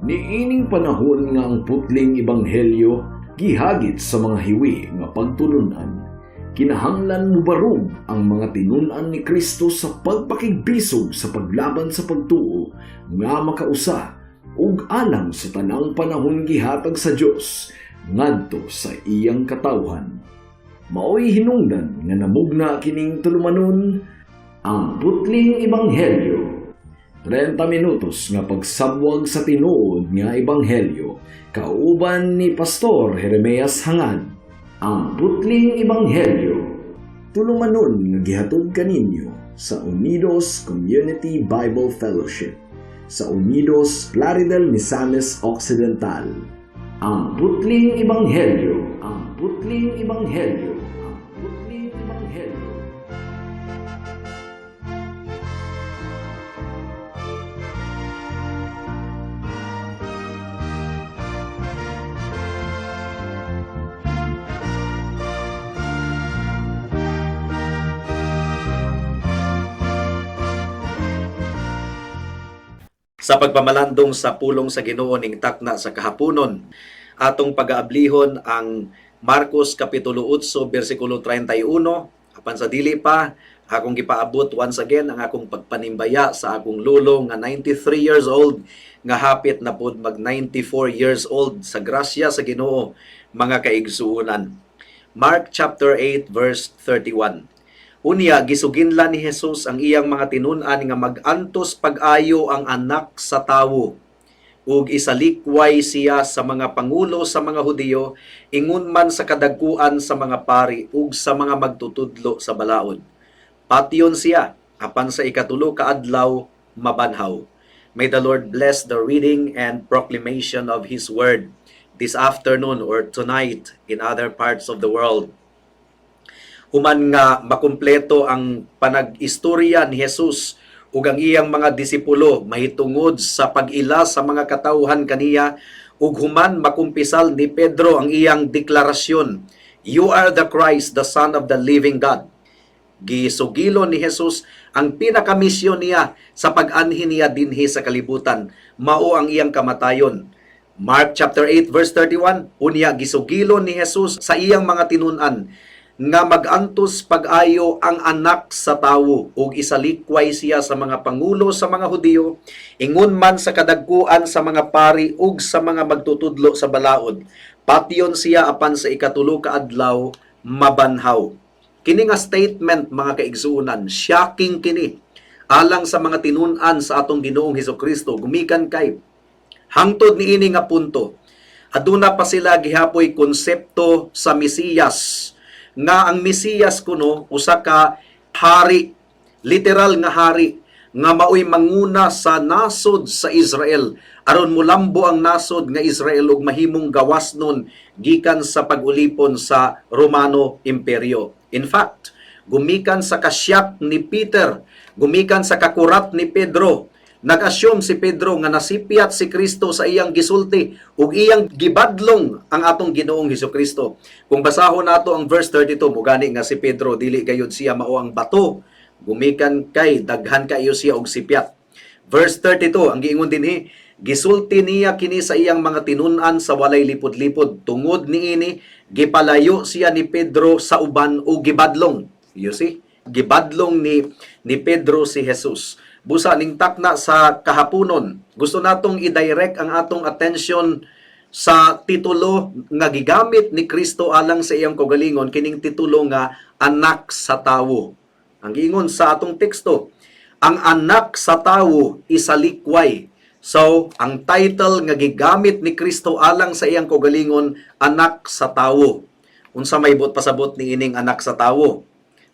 Niining panahon nga ang putling ebanghelyo gihagit sa mga hiwi nga pagtulunan. Kinahanglan mo barog ang mga tinunan ni Kristo sa pagpakigbisog sa paglaban sa pagtuo nga makausa ug alang sa tanang panahon gihatag sa Dios ngadto sa iyang katawhan. Maoy hinungdan nga namugna kining tulumanon ang putling ebanghelyo. 30 minutos nga pagsabwag sa tinuod nga ebanghelyo kauban ni Pastor Jeremias Hangad. Ang putling ebanghelyo tulumanon nga gihatod kaninyo sa Unidos Community Bible Fellowship sa Unidos Plaridel, Misamis Occidental. Ang putling ebanghelyo, ang putling ebanghelyo, ang putling ebanghelyo. Sa pagpamalandong sa pulong sa Ginoo ning takna sa kahaponon, atong pag-aablihon ang Marcos Kapitulo 8, versikulo 31. Apan sa dili pa, akong gipaabot once again ang akong pagpanimbaya sa akong lolo nga 93 years old, nga hapit na pud mag 94 years old sa grasya sa Ginoo, mga kaigsuonan. Mark chapter 8 verse 31. Unya, gisuginlan ni Jesus ang iyang mga tinun-an nga mag-antos pag-ayo ang anak sa tawo. Ug isalikway siya sa mga pangulo sa mga Hudiyo, ingon man sa kadagkuan sa mga pari ug sa mga magtutudlo sa balaod. Patyon siya, apan sa ikatulo ka adlaw mabanhaw. May the Lord bless the reading and proclamation of His word this afternoon or tonight in other parts of the world. Human nga makumpleto ang panag-istorya ni Jesus ug ang iyang mga disipulo mahitungod sa pag-ila sa mga katawhan kaniya ug human makumpisal ni Pedro ang iyang deklarasyon, "You are the Christ, the Son of the living God." Gisugilon ni Jesus ang pinakamisyon niya sa pag-anhin niya dinhi sa kalibutan, mao ang iyang kamatayon. Mark chapter 8 verse 31, unya gisugilon ni Jesus sa iyang mga tinun-an nga mag-antos pag-ayo ang anak sa tawo ug isalikway siya sa mga pangulo sa mga Hudiyo, ingon man sa kadagkuan sa mga pari ug sa mga magtutudlo sa balaod. Patyon siya apan sa ikatulo ka adlaw mabanhaw. Kini nga statement, mga kaigsuonan, shocking kini alang sa mga tinun-an sa atong Ginoong Hesukristo, gumikan kay hangtod niini nga punto. Aduna pa sila gihapoy konsepto sa Mesiyas, nga ang Mesiyas kuno usa ka hari, literal nga hari, nga maoy manguna sa nasod sa Israel aron mulambo ang nasod nga Israel ug mahimong gawasnon gikan sa pag-ulipon sa Romano Imperyo. In fact, gumikan sa kasyak ni Peter, gumikan sa kakurat ni Pedro, nag-assume si Pedro nga nasipyat si Kristo sa iyang gisulti ug iyang gibadlong ang atong Ginoong Hesukristo. Kung basahon nato ang verse 32, mugani nga si Pedro dili gayud siya mao ang bato, gumikan kay daghan kayo siya og sipyat. Verse 32, ang giingon dinhi, gisulti niya kini sa iyang mga tinun-an sa walay lipod-lipod. Tungod niini, gipalayo siya ni Pedro sa uban o gibadlong. You see? Gibadlong ni Pedro si Jesus. Busa ning takna sa kahaponon, gusto natong i-direct ang atong attention sa titulo nga gigamit ni Kristo alang sa iyang kaugalingon, kining titulo nga anak sa tawo. Ang giingon sa atong teksto, ang anak sa tawo isalikway. So, ang title nga gigamit ni Kristo alang sa iyang kaugalingon, anak sa tawo. Unsa may bot pasabot ni ining anak sa tawo?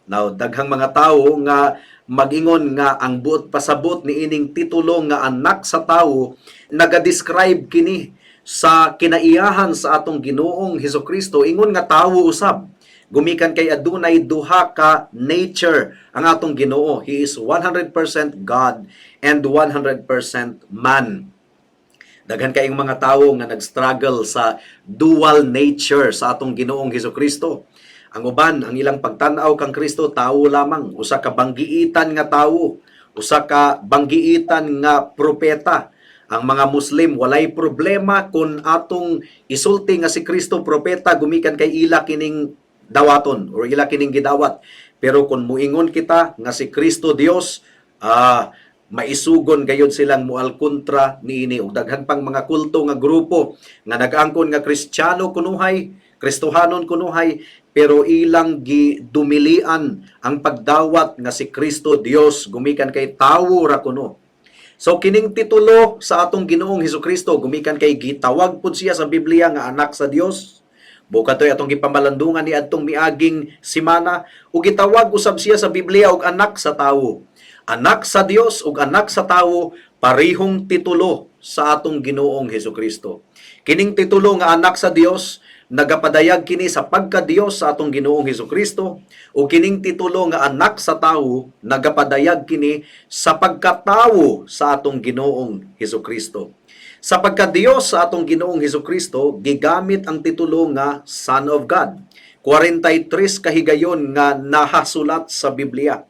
Now, daghang mga tawo nga magingon nga ang buot pasabot ni ining titulo nga anak sa tawo naga-describe kini sa kinaiyahan sa atong Ginoong Hesukristo, ingon nga tawo usab. Gumikan kay adunay duha ka nature ang atong Ginoo. He is 100% God and 100% man. Daghan kayong mga tawo nga nag-struggle sa dual nature sa atong Ginoong Hesukristo. Ang uban, ang ilang pagtanaw kang Kristo, tawo lamang, usa ka banggiitan nga tawo, usa ka banggiitan nga propeta. Ang mga Muslim walay problema kung atong isulti nga si Kristo propeta gumikan kay ila kining dawaton or ila kining gidawat. Pero kung muingon kita nga si Kristo Dios, maisugon gayud silang mual kontra niini ug daghan pang mga kulto nga grupo nga nag-angkon nga Kristiyano kunuhay, Kristohanon kunuhay, pero ilang gidumilian ang pagdawat nga si Kristo Dios gumikan kay tawo ra kuno. So kining titulo sa atong Ginoong Hesukristo gumikan kay gitawag pud siya sa Biblia nga anak sa Dios. Bukatoy atong gipamalandungan ni adtong miaging simana ug gitawag usab siya sa Biblia og anak sa tawo. Anak sa Dios ug anak sa tawo parihong titulo sa atong Ginoong Hesukristo. Kining titulo nga anak sa Dios nagapadayag kini sa pagka-Dios sa atong Ginoong Hesukristo o kining titulo nga anak sa tawo nagapadayag kini sa pagkatawo sa atong Ginoong Hesukristo. Sa pagka-Dios sa atong Ginoong Hesukristo gigamit ang titulo nga Son of God. 43 kahigayon nga nahasulat sa Biblia.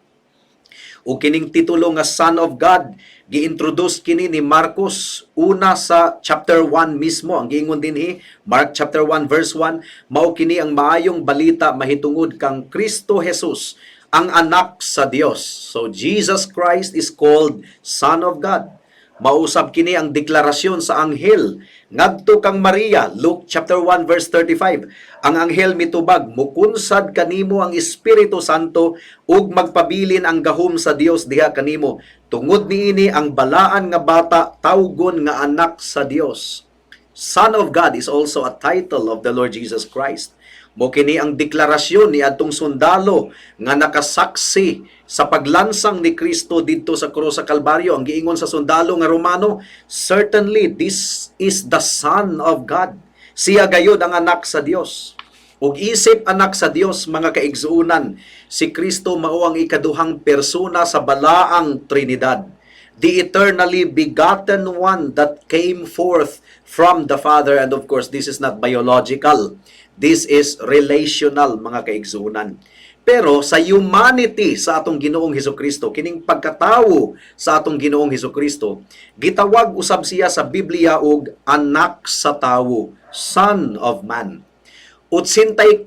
O kining titulo nga Son of God gi-introduce kini ni Marcos una sa chapter 1 mismo. Ang giingon dinhi Mark chapter 1 verse 1, mao kini ang maayong balita mahitungod kang Kristo Jesus, ang anak sa Dios. So Jesus Christ is called Son of God. Mausab kini ang deklarasyon sa anghel ngadto kang Maria, Luke chapter 1 verse 35. Ang anghel mitubag, mukunsad kanimo ang Espiritu Santo ug magpabilin ang gahom sa Dios diha kanimo. Tungod niini ang balaan nga bata tawgon nga anak sa Dios. Son of God is also a title of the Lord Jesus Christ. Mo kini ang deklarasyon ni adtong sundalo nga nakasaksi sa paglansang ni Kristo didto sa krus sa Kalbaryo. Ang giingon sa sundalo nga Romano, certainly this is the Son of God. Siya gayud ang anak sa Dios. Ug isip anak sa Dios, mga kaigsuunan, si Kristo mao ang ikaduhang persona sa balaang Trinidad. The eternally begotten one that came forth from the Father. And of course, this is not biological. This is relational, mga kaigsuunan. Pero sa humanity sa atong Ginoong Hesukristo, kining pagkatawo sa atong Ginoong Hesukristo, gitawag usab siya sa Biblia og anak sa tawo, Son of Man. 84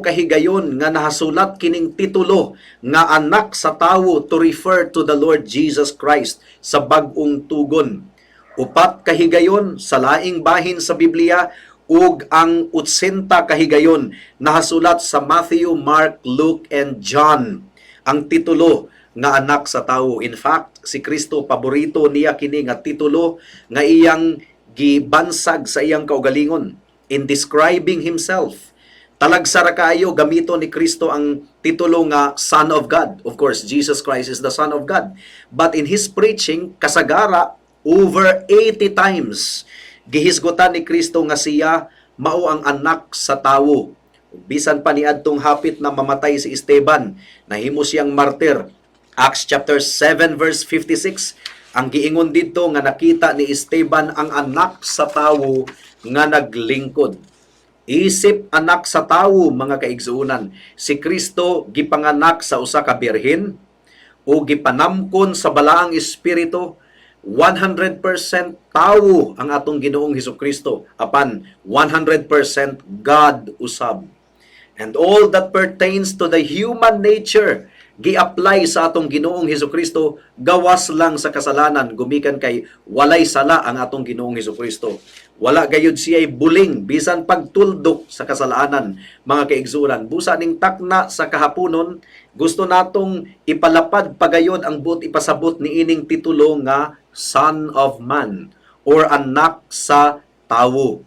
kahigayon nga nahasulat kining titulo nga anak sa tawo to refer to the Lord Jesus Christ sa bag-ong tugon. 4 kahigayon sa laing bahin sa Biblia ug ang 80 kahigayon nahasulat sa Matthew, Mark, Luke, and John. Ang titulo nga anak sa tawo. In fact, si Kristo paborito niya kini nga titulo nga iyang gibansag sa iyang kaugalingon in describing himself. Talagsara kaayo gamito ni Kristo ang titulo nga Son of God. Of course, Jesus Christ is the Son of God. But in His preaching, kasagara, over 80 times, gihisgutan ni Kristo nga siya mao ang anak sa tawo. Bisan pa ni adtong hapit na mamatay si Esteban, nahimo siyang martir. Acts chapter 7 verse 56, ang giingon dito nga nakita ni Esteban ang anak sa tawo nga naglingkod. Isip anak sa tawo, mga kaigsuunan, si Kristo gipanganak sa usa ka birhen o gipanamkon sa balaang espiritu. 100% tawo ang atong Ginoong Hesukristo, apan 100% God usab. And all that pertains to the human nature gi-apply sa atong Ginoong Hesukristo, gawas lang sa kasalanan, gumikan kay walay sala ang atong Ginoong Hesukristo. Wala gayud siya buling bisan pagtuldok sa kasalanan, mga kaigsuran. Busa ning takna sa kahaponon, gusto natong ipalapad pagayod ang buot ipasabot ni ining titulo nga Son of Man or anak sa tawo.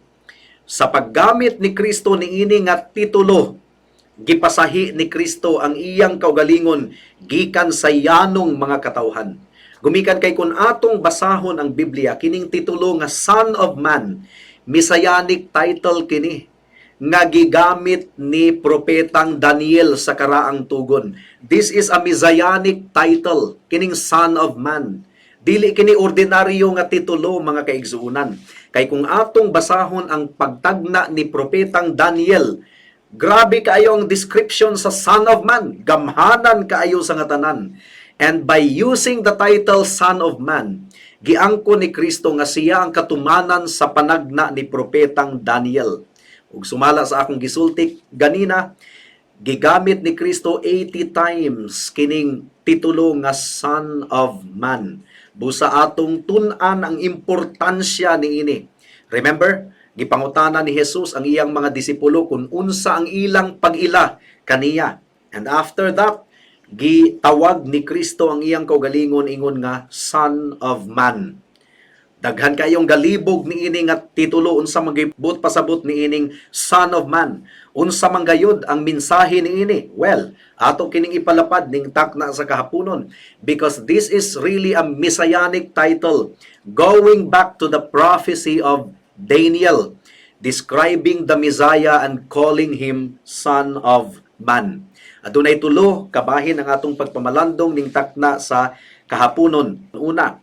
Sa paggamit ni Kristo ni ini nga titulo, gipasahi ni Kristo ang iyang kaugalingon gikan sa yanong mga katawhan. Gumikan kay kun atong basahon ang Biblia, kining titulo nga Son of Man, messianic title kini nga gigamit ni propetang Daniel sa karaang tugon. This is a messianic title, kining Son of Man. Dili kini ordinaryo nga titulo, mga kaigsuunan. Kay kung atong basahon ang pagtagna ni propetang Daniel, grabe kaayo ang description sa Son of Man, gamhanan kaayo sa ngatanan. And by using the title Son of Man, giangko ni Kristo nga siya ang katumanan sa panagna ni propetang Daniel. Ug sumala sa akong gisultik ganina, gigamit ni Kristo 80 times kining titulo nga Son of Man. Busa atong tun-an ang importansya niini. Remember, gipangutana ni Jesus ang iyang mga disipulo kung unsa ang ilang pag-ila kaniya. And after that, gitawag ni Kristo ang iyang kaugalingon ingon nga Son of Man. Daghan kayong galibog ni ini nga titulo unsa magibut pasabot ni ining Son of Man. Unsa man gayud ang mensahe ni ini? Well, ato kining ipalapad ning takna sa kahaponon because this is really a messianic title going back to the prophecy of Daniel describing the Messiah and calling him Son of Man. Adunay tulo kabahin ang atong pagpamalandong ning takna sa kahaponon. Una,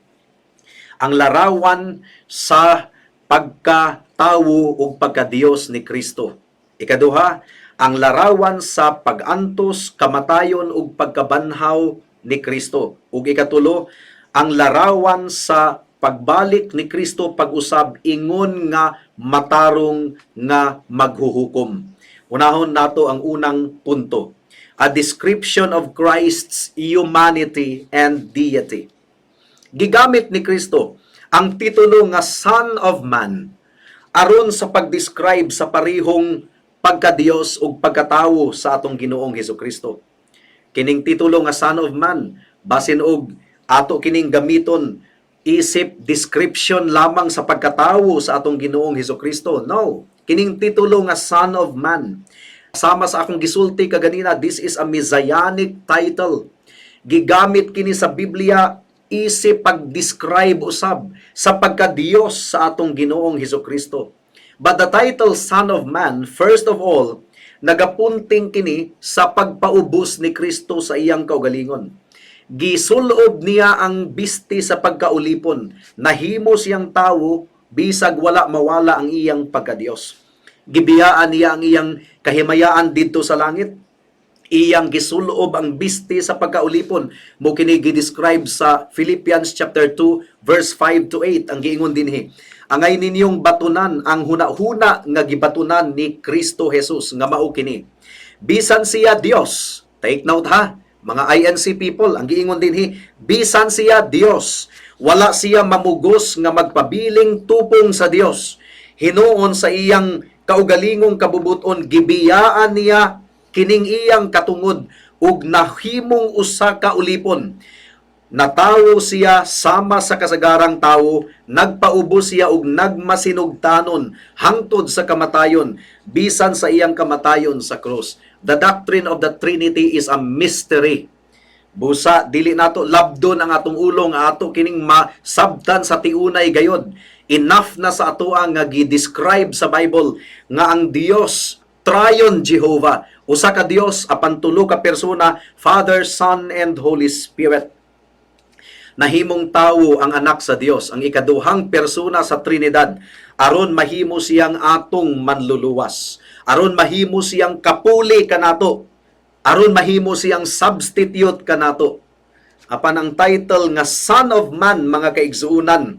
ang larawan sa pagkatawo ug pagkadiyos ni Kristo. Ikaduha, ang larawan sa pagantos, kamatayon ug pagkabanhaw ni Kristo. Ug ikatulo, ang larawan sa pagbalik ni Kristo pag-usab ingon nga matarong nga maghuhukom. Unahon nato ang unang punto. A description of Christ's humanity and deity. Gigamit ni Kristo ang titulo nga Son of Man aron sa pag-describe sa parihong pagka-Dios ug pagkatawo sa atong Ginoong Hesukristo. Kining titulo nga Son of Man basin og ato kining gamiton isip description lamang sa pagkatawo sa atong Ginoong Hesukristo. No, kining titulo nga Son of Man sama sa akong gisulti kaganina, this is a messianic title. Gigamit kini sa Biblia isip pag-describe usab sa pagka-Diyos sa atong Ginoong Hesukristo. But the title Son of Man, first of all, nagapunting kini sa pagpaubos ni Kristo sa iyang kaugalingon. Gisulob niya ang bisti sa pagkaulipon, nahimo siyang tawo bisag wala mawala ang iyang pagka-Diyos. Gibiyaan niya ang iyang kahimayaan didto sa langit. Iyang gisulob ang bisti sa pagkaulipon. Mo kini gi-describe sa Philippians chapter 2 verse 5 to 8 ang giingon dinhi. Angay ninyong batunan ang hunahuna nga gibatunan ni Kristo Jesus nga mao kini. Bisan siya Dios. Take note ha, mga INC people, ang giingon dinhi, bisan siya Dios. Wala siya mamugos nga magpabiling tupong sa Dios. Hinuon sa iyang kaugalingong kabubuton, gibiyaan niya kining iyang katungod ug nahimong usa ka ulipon. Natawo siya sama sa kasagarang tawo, nagpaubos siya ug nagmasinugtanon hangtod sa kamatayon, bisan sa iyang kamatayon sa krus. The doctrine of the Trinity is a mystery. Busa dili nato labdon ang atong ulo nga ato kining masabtan sa tiunay gayod. Enough na sa atoa nga gi-describe sa Bible nga ang Dios Triune Jehovah, usa ka Dios apan tulo ka persona, Father, Son, and Holy Spirit. Nahimong tawo ang anak sa Dios, ang ikaduhang persona sa Trinidad, aron mahimo siyang atong manluluwas, aron mahimo siyang kapuli kanato, aron mahimo siyang substitute kanato. Apan ang title nga Son of Man, mga kaigsuunan,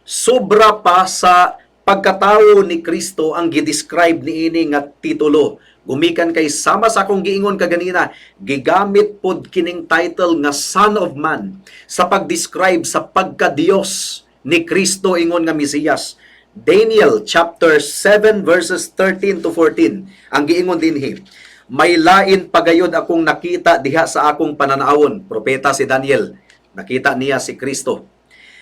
sobra pa sa pagkatawo ni Kristo ang gi-describe niini nga titulo. Gumikan kay sama sa akong giingon kaganina, gigamit pod kining title nga Son of Man sa pag-describe sa pagka-Dios ni Kristo ingon nga Mesiyas. Daniel chapter 7 verses 13 to 14 ang giingon dinhi. May lain pagayod akong nakita diha sa akong pananawon. Propeta si Daniel. Nakita niya si Kristo.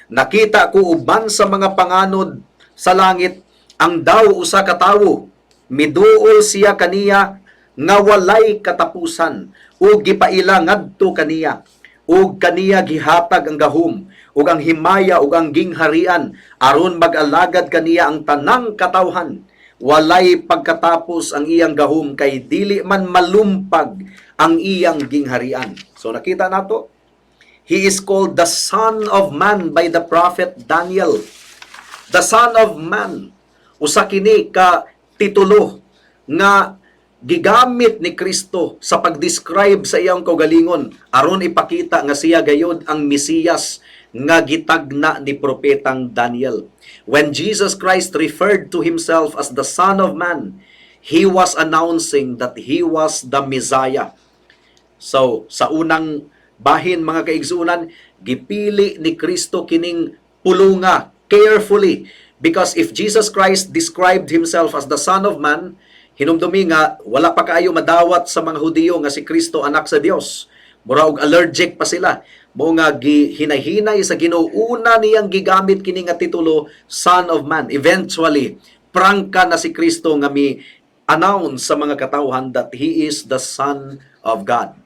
Nakita ko uban sa mga panganod sa langit ang daw usa ka tawo, miduol siya kaniya nga walay katapusan ug gipaila ngadto kaniya ug kaniya gihatag ang gahom ug ang himaya ug ang gingharian aron mag-alagad kaniya ang tanang katawhan. Walay pagkatapos ang iyang gahom kay dili man malumpag ang iyang gingharian. So nakita nato, he is called the Son of Man by the prophet Daniel. The Son of Man, usa kini ka titulo nga gigamit ni Kristo sa pag-describe sa iyang kaugalingon aron ipakita nga siya gayod ang Mesiyas nga gitagna ni propetang Daniel. When Jesus Christ referred to himself as the Son of Man, he was announcing that he was the Messiah. So, sa unang bahin mga kaigsuunan, gipili ni Kristo kining pulunga carefully, because if Jesus Christ described himself as the Son of Man, hinumdumi nga wala pa kaayo madawat sa mga Hudiyo nga si Kristo anak sa Dios. Mura og allergic pa sila. Mo nga hinahinay sa Ginoo, una niyang gigamit kini nga titulo Son of Man. Eventually, prangka na si Kristo nga mi-announce sa mga katawhan that he is the Son of God.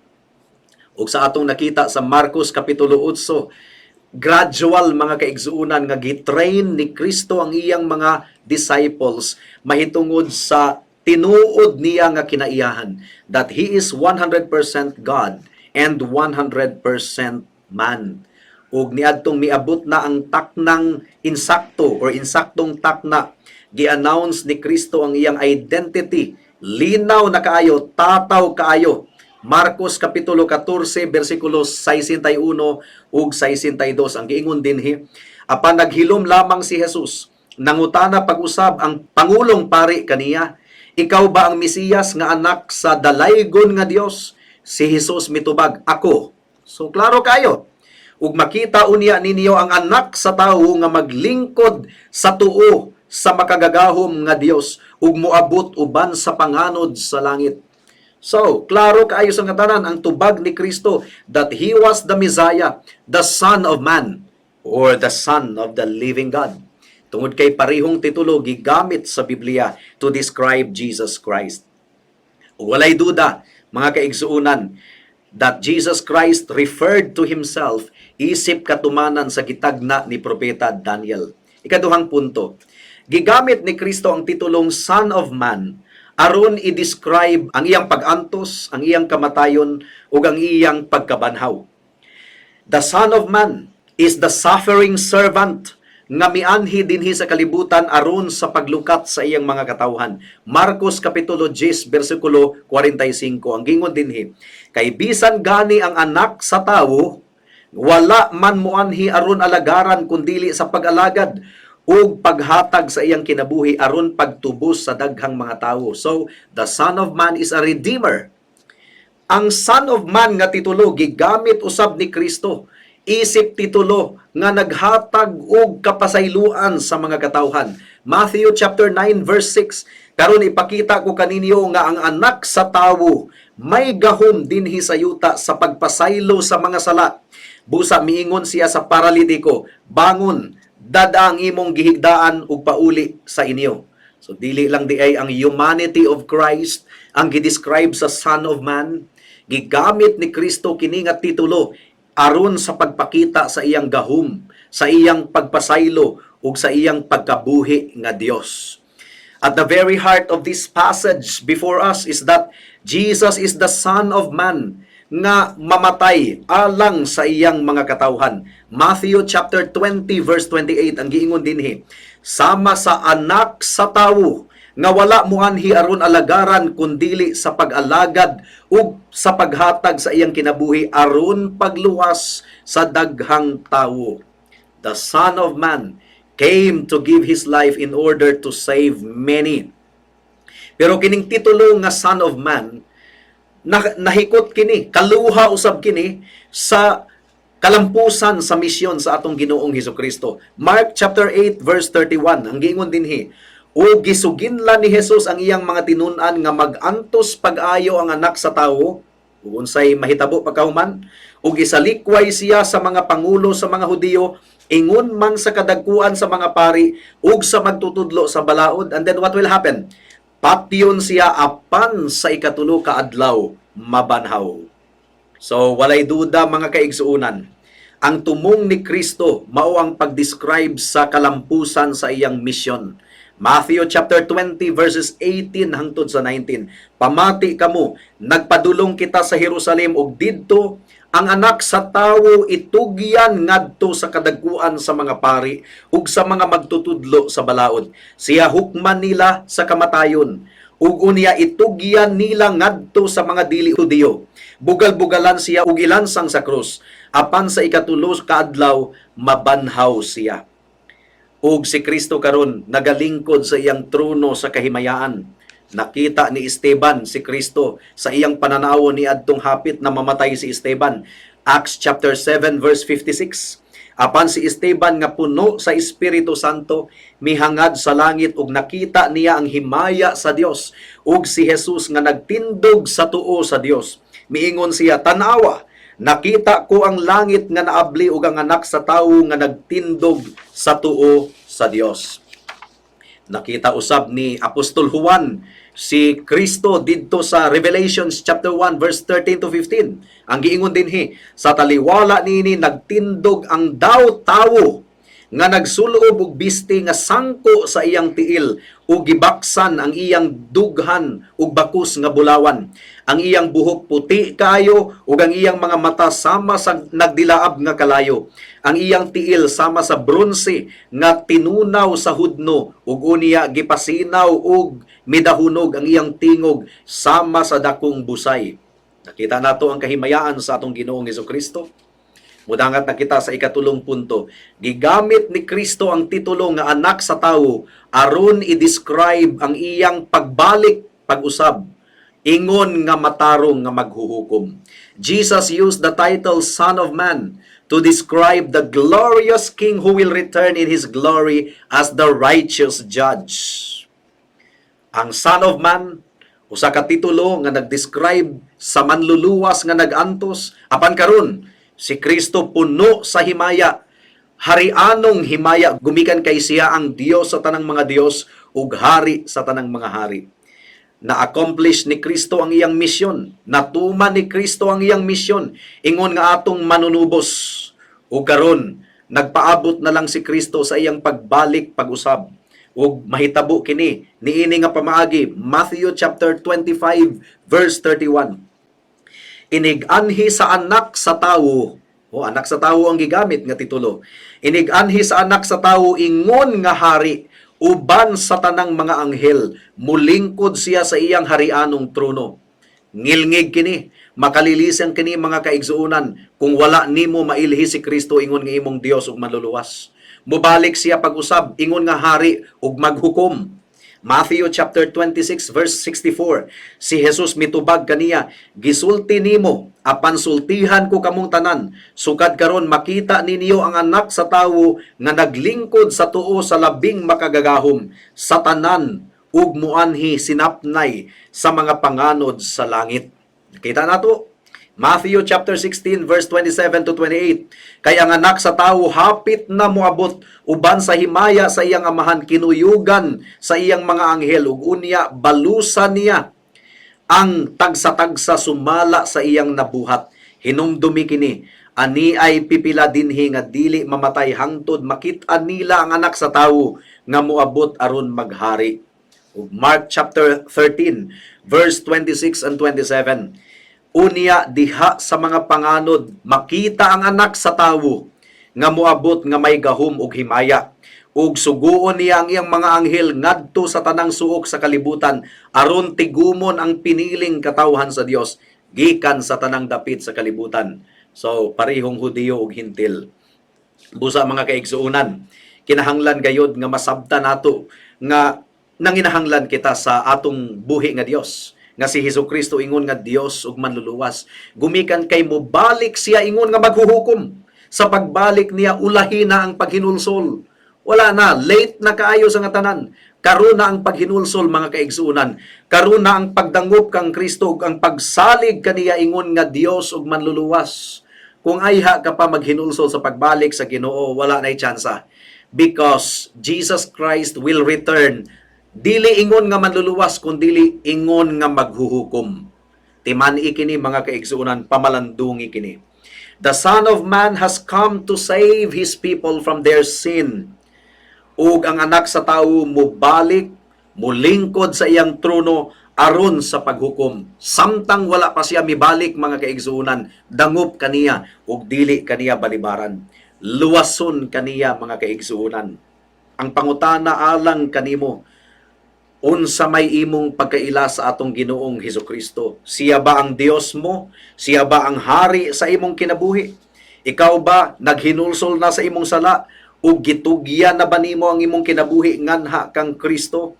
Ug sa atong nakita sa Marcos Kapitulo 8, gradual mga kaigsuunan nga gitrain ni Kristo ang iyang mga disciples mahitungod sa tinuod niya nga kinaiyahan, that he is 100% God and 100% man. Ug niadtong miabot na ang taknang insaktong takna, gi-announce ni Kristo ang iyang identity. Linaw na kaayo, tataw kaayo. Marcos Kapitulo 14, versikulo 61 ug 62. Ang giingon dinhi, apan naghilom lamang si Jesus, nangutana pag-usab ang Pangulong Pari kaniya, ikaw ba ang Mesiyas nga anak sa dalaygon nga Dios? Si Jesus mitubag, ako. So klaro kayo. Ug makita unya ninyo ang anak sa tawo nga maglingkod sa tuo sa makagagahom nga Dios ug moabot uban sa panganod sa langit. So, klaro kaayo sa ngatanan ang tubag ni Kristo that he was the Messiah, the Son of Man, or the Son of the living God. Tungod kay parihong titulo gigamit sa Biblia to describe Jesus Christ. Walay duda, mga kaigsuunan, that Jesus Christ referred to himself isip katumanan sa gitagna ni propeta Daniel. Ikaduhang punto, gigamit ni Kristo ang titulong Son of Man aron i-describe ang iyang pag-antos, ang iyang kamatayon, ug ang iyang pagkabanhaw. The Son of Man is the suffering servant nga mianhi dinhi sa kalibutan aron sa paglukat sa iyang mga katawhan. Marcos Kapitulo 10, versikulo 45. Ang gingon dinhi, kay bisan gani ang anak sa tawo, wala man muanhi aron alagaran kundili sa pag-alagad ug paghatag sa iyang kinabuhi aron pagtubos sa daghang mga tawo. So, the Son of Man is a redeemer. Ang Son of Man nga titulo gigamit usab ni Kristo isip titulo nga naghatag og kapasayloan sa mga katawhan. Matthew chapter 9 verse 6, karon ipakita ko kaninyo nga ang anak sa tawo may gahom dinhi sa yuta sa pagpasaylo sa mga sala. Busa miingon siya sa paralitiko, bangon, dada ang imong gihigdaan ug pauli sa inyo. So dili lang di ay ang humanity of Christ ang gidescribe sa Son of Man, gigamit ni Kristo kini nga titulo aron sa pagpakita sa iyang gahom, sa iyang pagpasaylo ug sa iyang pagkabuhi nga Dios. At the very heart of this passage before us is that Jesus is the Son of Man nga mamatay alang sa iyang mga katawhan. Matthew chapter 20 verse 28 ang giingon dinhi, sama sa anak sa tawo nga wala muanhi aron alagaran kundili sa pag-alagad ug sa paghatag sa iyang kinabuhi aron pagluwas sa daghang tawo. The Son of Man came to give his life in order to save many. Pero kining titulo nga Son of Man nahikot kini, kaluha usab kini sa kalampusan sa misyon sa atong Ginoong Hesukristo. Mark chapter 8 verse 31, ang giingon dinhi, o gisuginla ni Jesus ang iyang mga tinun-an nga mag-antos pag-ayo ang anak sa tawo, ug unsay mahitabo pagkahuman, ug isalikway siya sa mga pangulo sa mga Hudiyo, ingon man sa kadagkuan sa mga pari ug sa magtutudlo sa balaod. And then what will happen? Patyon siya apan sa ikatulo ka adlaw mabanhaw. So walay duda mga kaigsuunan, ang tumong ni Kristo mao ang pag-describe sa kalampusan sa iyang misyon. Matthew chapter 20 verses 18 hangtod sa 19. Pamati kamo, nagpadulong kita sa Jerusalem ug didto ang anak sa tawo itugyan ngadto sa kadagkuan sa mga pari ug sa mga magtutudlo sa balaod. Siya hukman nila sa kamatayon ug unya itugyan nila ngadto sa mga dili Hudiyo. Bugal-bugalan siya ug ilansang sa krus. Apan sa ikatulo ka adlaw mabanhaw siya. Ug si Kristo karon nagalingkod sa iyang trono sa kahimayaan. Nakita ni Esteban si Kristo sa iyang pananawon ni adtong hapit na mamatay si Esteban. Acts chapter 7 verse 56. Apan si Esteban nga puno sa Espiritu Santo mihangad sa langit ug nakita niya ang himaya sa Dios ug si Jesus nga nagtindog sa tuo sa Dios. Miingon siya, "Tanawa, nakita ko ang langit nga naabli ug ang anak sa tawo nga nagtindog sa tuo sa Dios." Nakita usab ni Apostol Juan si Kristo didto sa Revelations chapter 1 verse 13 to 15. Ang giingon dinhi, sa taliwala nini nagtindog ang daw tawo nga nagsulob og bisti nga sangko sa iyang tiil ug gibaksan ang iyang dughan ug bakus nga bulawan. Ang iyang buhok puti kaayo ug ang iyang mga mata sama sa nagdilaab nga kalayo. Ang iyang tiil sama sa bronse nga tinunaw sa hudno ug unya gipasinaw ug midahunog ang iyang tingog sama sa dakong busay. Nakita nato ang kahimayaan sa atong Ginoong Hesukristo. Mudangat na kita sa ikatulong punto. Gigamit ni Kristo ang titulo nga anak sa tawo aron i-describe ang iyang pagbalik pag-usab. Ingon nga matarong nga maghuhukom. Jesus used the title Son of Man to describe the glorious King who will return in His glory as the righteous judge. Ang Son of Man, usa ka titulo nga nag-describe sa manluluwas nga nagantos. Apan karon, si Kristo puno sa himaya, harianong himaya, gumikan kay siya ang Dios sa tanang mga Dios ug hari sa tanang mga hari. Na-accomplish ni Kristo ang iyang misyon. Natuman ni Kristo ang iyang misyon. Ingon nga atong manunubos. O karon, nagpaabot na lang si Kristo sa iyang pagbalik pag-usab. O mahitabo kini, niini nga pamaagi, Matthew chapter 25 verse 31. Inig-anhi sa anak sa tawo, anak sa tawo ang gigamit nga titulo. Inig-anhi sa anak sa tawo ingon nga hari, uban sa tanang mga anghel, mulingkod siya sa iyang harianong trono. Ngilngig kini, makalilisan kini mga kaigsuunan, kung wala nimo mailhi si Kristo ingon nga imong Dios ug manluluwas. Mubalik siya pag-usab, ingon nga hari ug maghukom. Matthew chapter 26 verse 64. Si Jesus mitubag kaniya, gisulti nimo, apan sultihan ko kamong tanan. Sukad karon makita ninyo ang anak sa tawo nga naglingkod sa tuo sa labing makagagahom, sa tanan ug muanhi sinapnay sa mga panganod sa langit. Kita nato Matthew chapter 16 verse 27 to 28. Kay ang anak sa tawo hapit na moabot uban sa himaya sa iyang amahan, kinuyugan sa iyang mga anghel ug unya balusan niya ang tagsa-tagsa sumala sa iyang nabuhat. Hinumdumi kini, ani ay pipila dinhi nga dili mamatay hangtod makit-an nila ang anak sa tawo nga moabot aron maghari. Ug Mark chapter 13 verse 26 and 27. Unya diha sa mga panganod makita ang anak sa tawo nga moabot nga may gahom ug himaya, ug suguon niya ang iyang mga anghel ngadto sa tanang suok sa kalibutan aron tigumon ang piniling katawhan sa Dios gikan sa tanang dapit sa kalibutan. So parehong Hudiyo ug Hintil. Busa mga kaigsuunan, kinahanglan gayud nga masabtan nato nga nanginahanglan kita sa atong buhi nga Dios. Nga si Hesukristo ingon nga Dios ug manluluwas. Gumikan kay mo balik siya ingon nga maghuhukom. Sa pagbalik niya ulahi na ang paghinulsol. Wala na, late na kaayo sa nga tanan. Karon na ang paghinulsol mga kaigsuunan. Karon na ang pagdangup kang Kristo ug ang pagsalig kaniya ingon nga Dios ug manluluwas. Kung ayha ka pa maghinulsol sa pagbalik sa Ginoo, wala na'y tsansa. Because Jesus Christ will return. Dili ingon nga manluluwas, kundi ingon nga maghuhukom. Timan-i kini mga kaigsuunan, pamalandungi kini. The Son of Man has come to save His people from their sin. Ug ang anak sa tawo mubalik, mulingkod sa iyang trono aron sa paghukom. Samtang wala pa siya mibalik mga kaigsuunan, dangup kaniya ug dili kaniya balibaran. Luwason kaniya mga kaigsuunan. Ang pangutana alang kanimo, unsa may imong pagkaila sa atong Ginoong Hesukristo? Siya ba ang Dios mo? Siya ba ang hari sa imong kinabuhi? Ikaw ba naghinulsol na sa imong sala ug gitugyan na ba nimo ang imong kinabuhi nganha kang Kristo?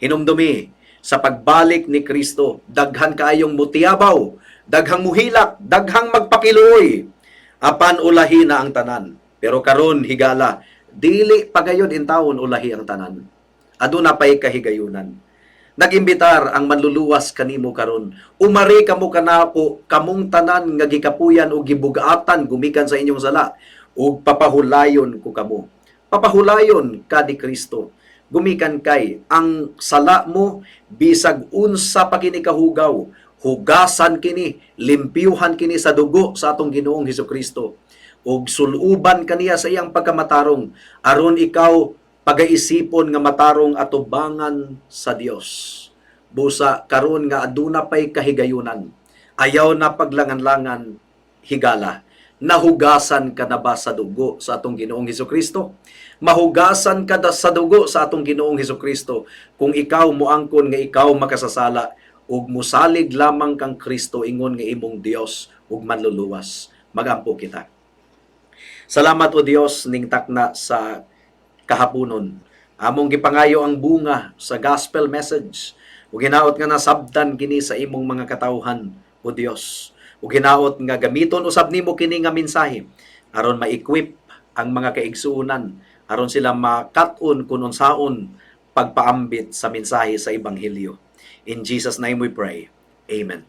Hinumdumi sa pagbalik ni Kristo, daghan kaayong mutiyabaw, daghang muhilak, daghang magpakiluoy, apan ulahi na ang tanan. Pero karon higala, dili pagayon in taon ulahi ang tanan. Aduna pay kahigayunan. Nagimbitar ang manluluwas kanimo karon. Umari kamo kanako kamong tanan nga gikapuyan o gibugatan gumikan sa inyong sala ug papahulayon ko kamo. Papahulayon ka ni Kristo. Gumikan kay ang sala mo bisag unsa pa kini kahugaw, hugasan kini, limpyuhan kini sa dugo sa atong Ginoong Hesukristo ug suluban kaniya sa iyang pagkamatarong aron ikaw pagaisipon nga matarong atubangan sa Dios. Busa karon nga aduna pay kahigayunan, ayaw na paglangan-langan higala. Nahugasan ka na ba sa dugo sa atong Ginoong Hesukristo? Mahugasan ka sa dugo sa atong Ginoong Hesukristo kung ikaw moangkon nga ikaw makasasala ug musalig lamang kang Kristo ingon nga imong Dios ug manluluwas. Magampo kita. Salamat o Dios ning takna sa kahaponon. Among gipangayo ang bunga sa gospel message ug hinaot nga nasabtan kini sa imong mga katawhan o Dios. Ug hinaot nga gamiton usab nimo kini nga mensahe aron ma-equip ang mga kaigsuonan aron sila makat-on kun unsaon pagpaambit sa mensahe sa ebanghelyo. In Jesus' name we pray. Amen.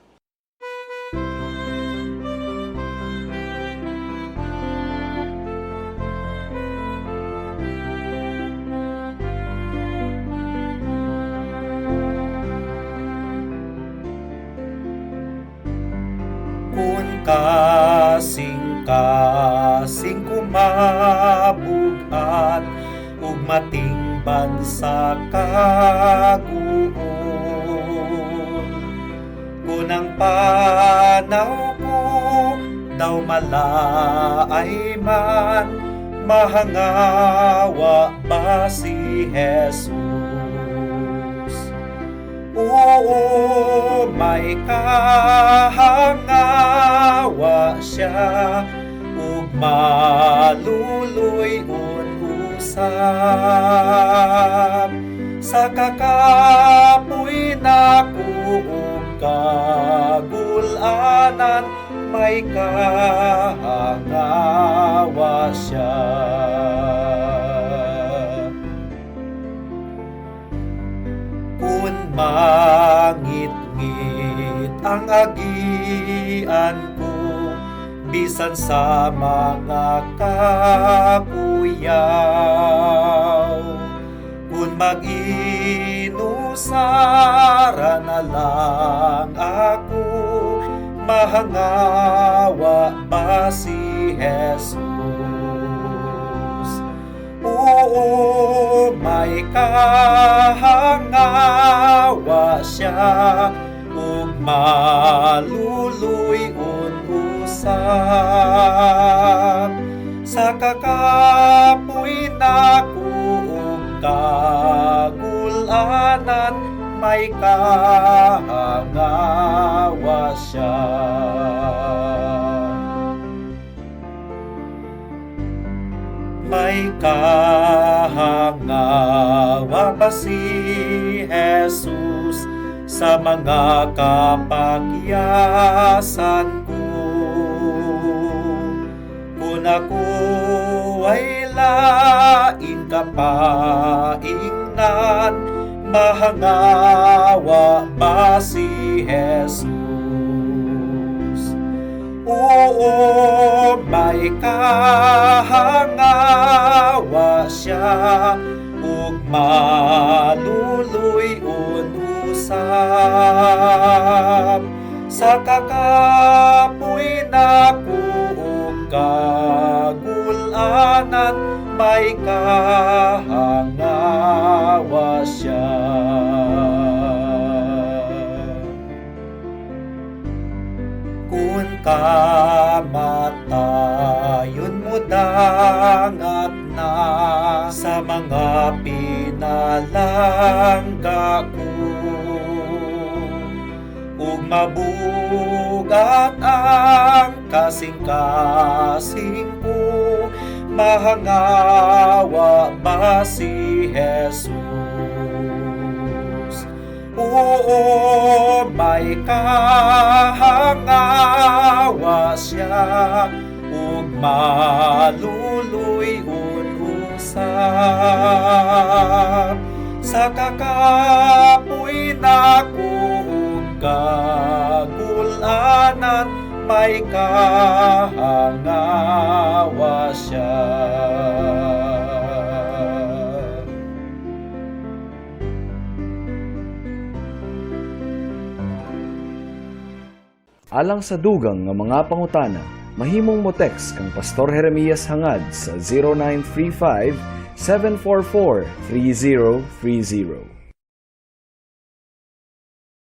Kun kasing kumabugat ug matingban sa kaguon. Kun ang panaw ko daw malaay man, mahangawa ba si Jesus? Oo, may kahangawa siya ug maluluy usab sa kakapoy na ug kagulanan, may kahangawa siya. Kun mangit-ngit ang agian ko, bisan sa mga kakuyaw. Kun mag-inusara na lang ako, mahangawa ba si Jesus? Oo, may kahangawa siya ug maluluy usab sa kakapoy na ug kagulanan, may kahangawa siya. May kahangawa ba si Jesus sa mga kapagyasan ko? Kung ako ay laing kapaingnan, mahangawa ba si Jesus? Oo, may kahangawa siya ug maluluy usab sa kakapoy na ug kagulanan, may kahangawa siya. Kun kamatayon mo dangat na sa mga pinalangga ko. Ug mabugat ang kasing-kasing ko, mahangawa ba si Jesus? Oo, may kahangawa siya, ug maluluy-un usab sa kakapoy na kung kagulanan, may kahangawa siya. Alang sa dugang nga mga pangutana, mahimong mo text kang Pastor Jeremias hangad sa 0935 744 3030.